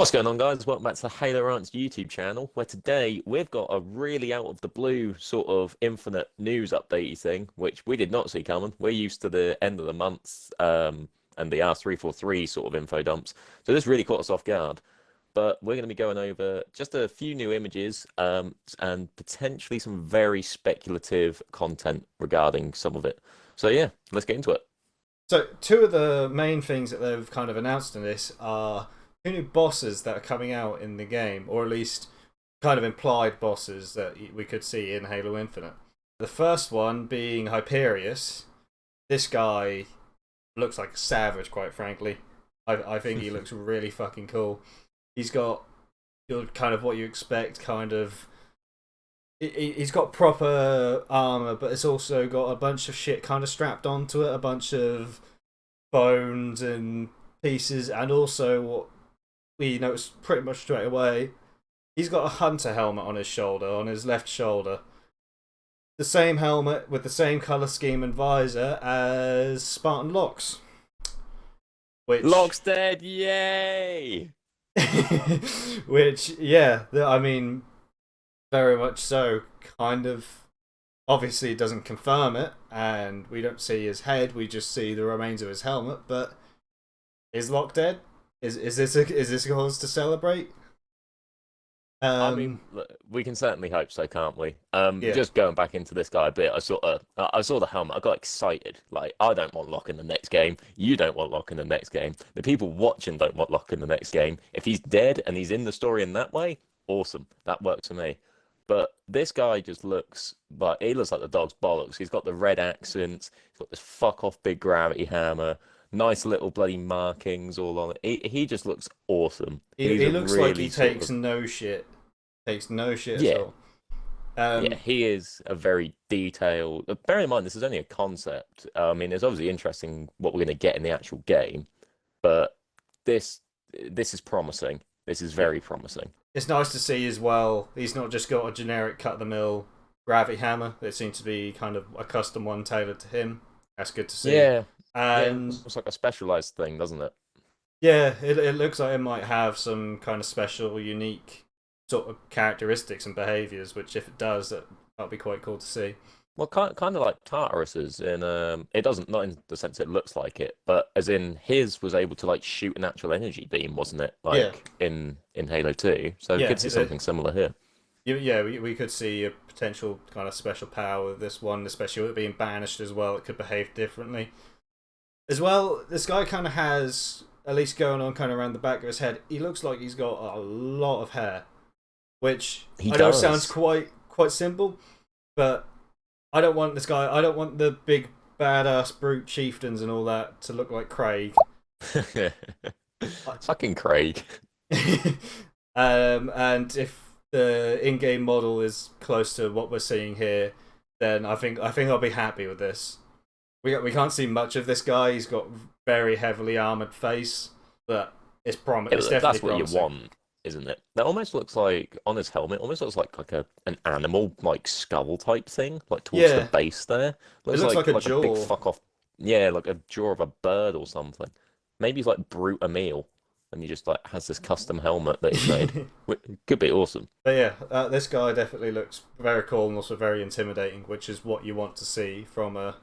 What's going on, guys? Welcome back to the Halo Rants YouTube channel, where today we've got a really out of the blue sort of infinite news updatey thing, which we did not see coming. We're used to the end of the month and the R343 sort of info dumps, so this really caught us off guard. But we're going to be going over just a few new images and potentially some very speculative content regarding some of it. So yeah, let's get into it. So, two of the main things that they've kind of announced in this are two new bosses that are coming out in the game, or at least kind of implied bosses that we could see in Halo Infinite. The first one being Hyperius. This guy looks like a savage, quite frankly. I think he looks really fucking cool. He's got kind of what you expect, kind of. He's got proper armor, but it's also got a bunch of shit kind of strapped onto it, a bunch of bones and pieces, and also what we noticed pretty much straight away, he's got a hunter helmet on his shoulder, on his left shoulder. The same helmet with the same color scheme and visor as Spartan Locke's. Locke's dead, yay! Which, yeah, I mean, very much so. Kind of, obviously, it doesn't confirm it, and we don't see his head. We just see the remains of his helmet. But is Locke dead? Is this cause to celebrate? I mean, look, we can certainly hope so, can't we? Yeah, Just going back into this guy a bit, I saw the helmet, I got excited. Like, I don't want Locke in the next game. You don't want Locke in the next game. The people watching don't want Locke in the next game. If he's dead and he's in the story in that way, awesome. That works for me. But this guy just looks like he looks like the dog's bollocks. He's got the red accents. He's got this fuck off big gravity hammer. Nice little bloody markings all on it. He just looks awesome. He's he a looks like he really sort takes of no shit. Takes no shit at yeah. all. Yeah, he is a very detailed. Bear in mind, this is only a concept. I mean, it's obviously interesting what we're going to get in the actual game, but this this is promising. This is Yeah. very promising. It's nice to see as well. He's not just got a generic cut the mill gravity hammer. It seems to be kind of a custom one tailored to him. That's good to see. Yeah, yeah, And it's like a specialized thing, doesn't it? yeah, it looks like it might have some kind of special, unique sort of characteristics and behaviors. Which, if it does, that'll be quite cool to see. Well, kind of like Tartarus's in it doesn't not in the sense it looks like it, but as in his was able to like shoot an actual energy beam, wasn't it? Yeah, Like in Halo 2. So we yeah, could see something similar here. yeah. We could see a potential kind of special power with this one, especially with it being banished as well. It could behave differently. As well, this guy kind of has, at least going on kind of around the back of his head, he looks like he's got a lot of hair, which He I know sounds does. quite simple, but I don't want this guy. I don't want the big badass brute chieftains and all that to look like Craig. Fucking Craig. And if the in-game model is close to what we're seeing here, then I think I'll be happy with this. We can't see much of this guy. He's got very heavily armored face, but Yeah, it's but definitely that's what you promising. want, isn't it? That almost looks like on his helmet, almost looks like a an animal like skull type thing, like towards the Yeah, base there. it Looks looks like a like a big jaw. fuck off. Yeah, like a jaw of a bird or something. Maybe he's like Brute a meal, and he just like has this custom helmet that he's made. Could be awesome. But yeah, this guy definitely looks very cool and also very intimidating, which is what you want to see from a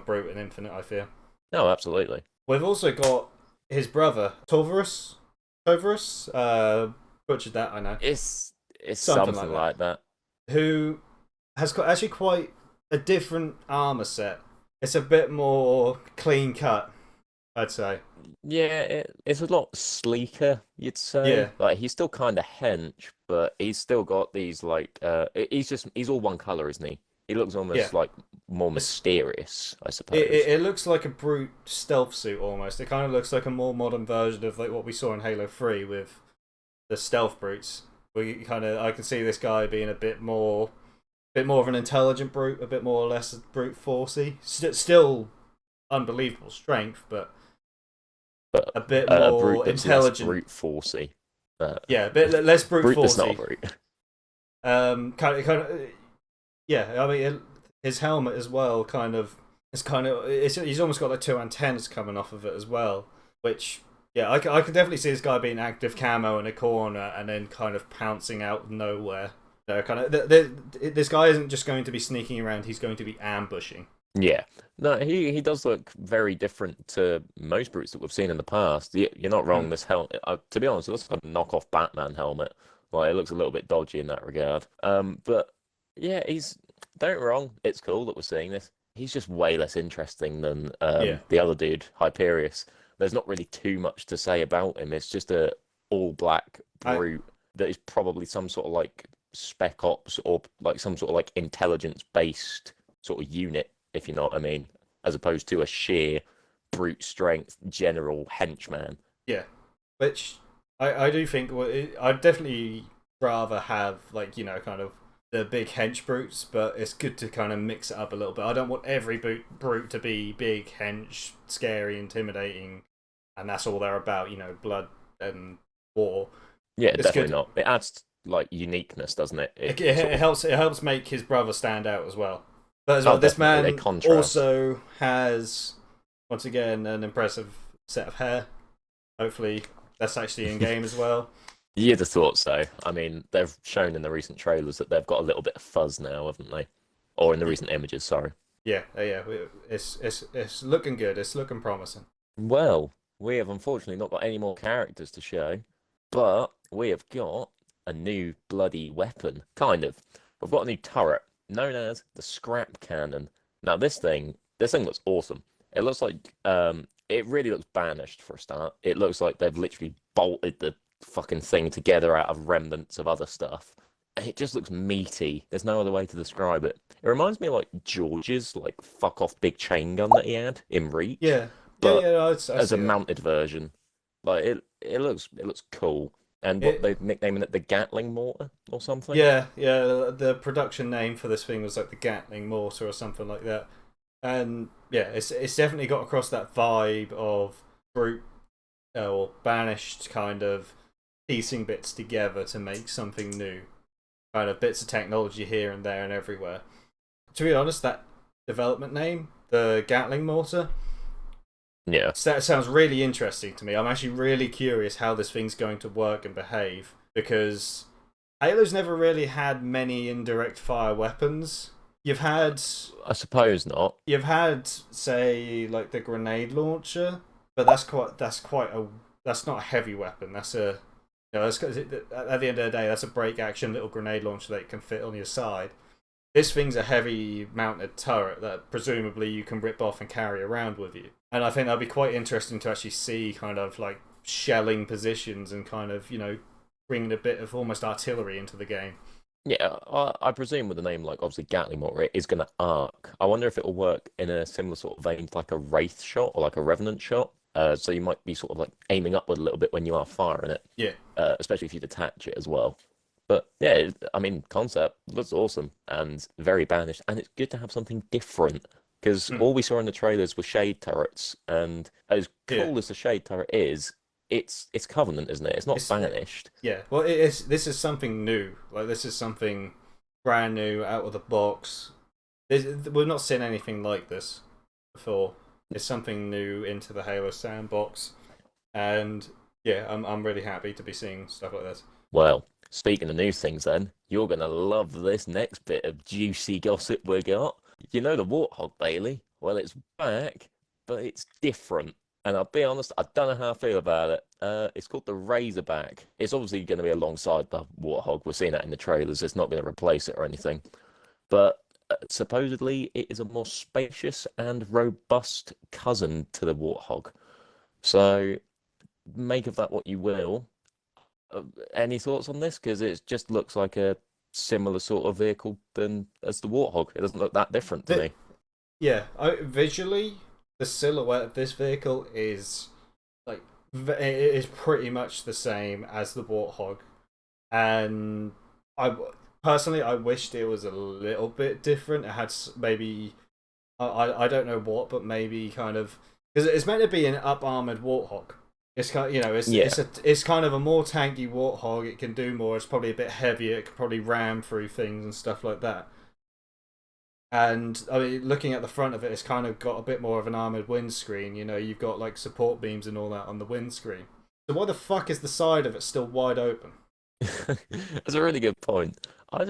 brute in Infinite. I fear. No, absolutely. We've also got his brother Torvarus. Torvarus, butchered that I know. It's Something like something that. like that. Who has got actually quite a different armor set. It's a bit more clean cut, I'd say. Yeah, it's a lot sleeker, you'd say. Yeah, Like he's still kind of hench, but he's still got these like he's all one color, isn't he? He looks yeah. almost like more It's, mysterious, I it, it suppose. it looks like a brute stealth suit almost. It kind of looks like a more modern version of like what we saw in Halo 3 with the stealth brutes. We kind of I can see this guy being a bit more of an intelligent brute, a bit more or less brute forcey. Still unbelievable strength, but But a bit a brute more that's less intelligent. brute forcey. Uh, Yeah, a bit less brute brute that's not a forcey. brute. Kind of, yeah. I mean, his helmet as well. He's almost got like two antennas coming off of it as well, which Yeah, I can definitely see this guy being active camo in a corner and then kind of pouncing out of nowhere. Kind of this guy isn't just going to be sneaking around; he's going to be ambushing. Yeah. No, he does look very different to most brutes that we've seen in the past. You're not Hmm. wrong. This helmet, to be honest, it looks like a knockoff Batman helmet. Like it looks a little bit dodgy in that regard. But yeah, he's don't get me wrong. It's cool that we're seeing this. He's just way less interesting than Yeah, the other dude, Hyperius. There's not really too much to say about him. It's just a all black I brute that is probably some sort of like spec ops or like some sort of like intelligence based sort of unit, if you know what I mean, as opposed to a sheer brute strength general henchman. yeah, which I do think I'd definitely rather have like kind of the big hench brutes, but it's good to kind of mix it up a little bit. I don't want every brute to be big hench, scary, intimidating, and that's all they're about. Blood and war. Yeah, It's definitely good. not. It adds like uniqueness, doesn't it? It, It sort it of helps. It helps make his brother stand out as well. But as oh, well, this definitely a man contrast. also has once again an impressive set of hair. Hopefully, that's actually in game as well. You'd have thought so. I mean, they've shown in the recent trailers that they've got a little bit of fuzz now, haven't they? Or in the recent images, sorry. Yeah, yeah. It's looking good. It's looking promising. Well, we have unfortunately not got any more characters to show, but we have got a new bloody weapon. Kind of. We've got a new turret known as the scrap cannon. Now this thing looks awesome. It looks like it really looks banished for a start. It looks like they've literally bolted the fucking thing together out of remnants of other stuff. And it just looks meaty. There's no other way to describe it. It reminds me of like George's like fuck off big chain gun that he had in Reach, Yeah, yeah, but yeah. I as a see that. mounted version. Like it looks cool. And what It they're nicknaming it the Gatling mortar or something. Yeah, yeah. The production name for this thing was like the Gatling mortar or something like that. And yeah, it's definitely got across that vibe of brute or banished kind of piecing bits together to make something new. Kind of bits of technology here and there and everywhere. To be honest, that development name, the Gatling mortar, Yeah. that sounds really interesting to me. I'm actually really curious how this thing's going to work and behave because Halo's never really had many indirect fire weapons. You've had I suppose not. say like the grenade launcher, but that's not a heavy weapon. That's a that's at the end of the day that's a break action little grenade launcher that can fit on your side. This thing's a heavy mounted turret that presumably you can rip off and carry around with you. And I think that'd be quite interesting to actually see kind of like shelling positions and kind of, bringing a bit of almost artillery into the game. Yeah, I presume with a name like obviously Gatling mortar, it is going to arc. I wonder if it will work in a similar sort of vein to like a Wraith shot or like a Revenant shot. So you might be sort of like aiming upward a little bit when you are firing it, Yeah. especially if you detach it as well. But yeah, I mean, concept looks awesome and very banished, and it's good to have something different because Mm. all we saw in the trailers were shade turrets, and as Yeah. cool as the shade turret is, it's Covenant, isn't it? It's not It's banished. Yeah. Well, this is something new. Like this is something brand new out of the box. We've not seen anything like this before. It's something new into the Halo sandbox, and yeah, I'm really happy to be seeing stuff like this. Well, speaking of new things, then you're gonna love this next bit of juicy gossip we got. You know the Warthog, Bailey? Well, it's back, but it's different. And I'll be honest, I don't know how I feel about it. It's called the Razorback. It's obviously going to be alongside the Warthog. We're seeing that in the trailers. It's not going to replace it or anything. But supposedly, it is a more spacious and robust cousin to the Warthog. So make of that what you will. Uh, any thoughts on this? Because it just looks like a similar sort of vehicle than as the Warthog. It doesn't look that different to The, me. yeah, visually, the silhouette of this vehicle is like it is pretty much the same as the Warthog, and I personally I wished it was a little bit different. It had maybe I don't know what, but maybe kind of because it's meant to be an up armored Warthog. It's kind of, Yeah, it's kind of a more tanky Warthog. It can do more. It's probably a bit heavier. It can probably ram through things and stuff like that. And I mean, looking at the front of it, it's kind of got a bit more of an armored windscreen. You know, you've got like support beams and all that on the windscreen. So why the fuck is the side of it still wide open? That's a really good point. I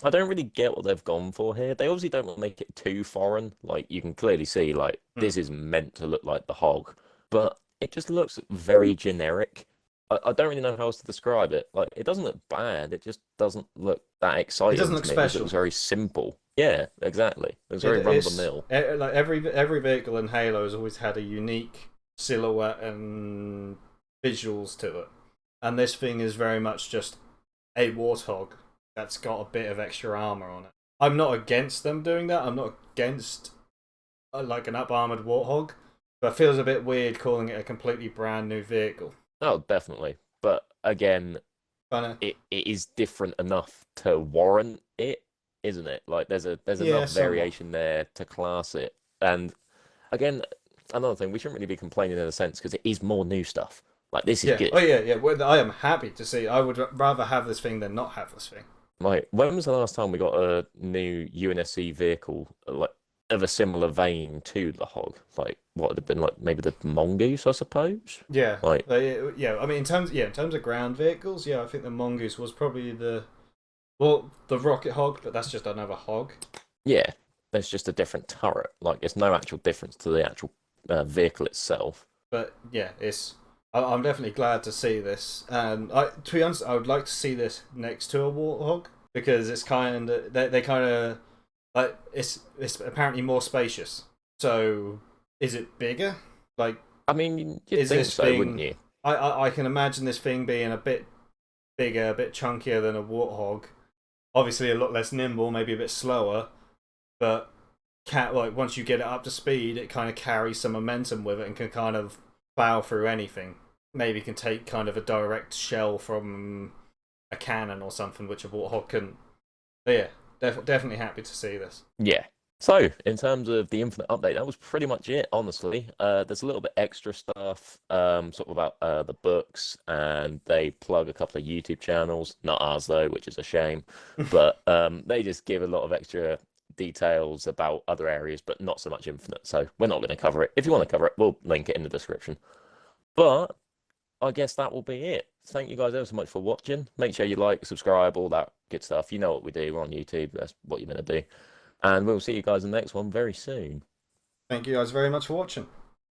don't really get what they've gone for here. They obviously don't want to make it too foreign. Like you can clearly see, like Hmm. this is meant to look like the hog, but it just looks very generic. I don't really know how else to describe it. Like it doesn't look bad. It just doesn't look that It doesn't exciting look to me. It just special. looks very simple. Yeah, exactly. It looks very run of the It's mill. like every vehicle in Halo has always had a unique silhouette and visuals to it, and this thing is very much just a warthog that's got a bit of extra armor on it. I'm not against them doing that. I'm not against like an up armored warthog, but it feels a bit weird calling it a completely brand new vehicle. Oh, definitely. But again, Kind of it is different enough to warrant it, isn't it? Like there's yeah, enough somewhat. variation there to class it. And again, another thing, we shouldn't really be complaining in a sense because it is more new stuff. Like this is Yeah. Oh good. yeah, yeah. Well, I am happy to see. I would rather have this thing than not have this thing. Like when was the last time we got a new UNSC vehicle like of a similar vein to the Hog? Like what would have been like maybe the Mongoose, I suppose. Yeah, Like yeah. I mean, in terms of ground vehicles, yeah, I think the Mongoose was probably the Rocket Hog, but that's just another hog. yeah, there's just a different turret. Like it's no actual difference to the actual vehicle itself. But yeah, I'm definitely glad to see this, and to be honest, I would like to see this next to a Warthog because it's kind of they kind of like it's apparently more spacious. So is it bigger? Like, I mean, you'd is think this so, wouldn't thing? you? I can imagine this thing being a bit bigger, a bit chunkier than a Warthog. Obviously, a lot less nimble, maybe a bit slower, but cat like once you get it up to speed, it kind of carries some momentum with it and can kind of plow through anything. Maybe can take kind of a direct shell from a cannon or something, which a Warthog couldn't. But yeah, definitely happy to see this. Yeah. So, in terms of the Infinite update, that was pretty much it, honestly. There's a little bit extra stuff, sort of about the books, and they plug a couple of YouTube channels, not ours though, which is a shame. But they just give a lot of extra details about other areas, but not so much Infinite. So, we're not going to cover it. If you want to cover it, we'll link it in the description. But I guess that will be it. Thank you guys ever so much for watching. Make sure you like, subscribe, all that good stuff. You know what we do. We're on YouTube. That's what you're going to do. And we'll see you guys in the next one very soon. Thank you guys very much for watching.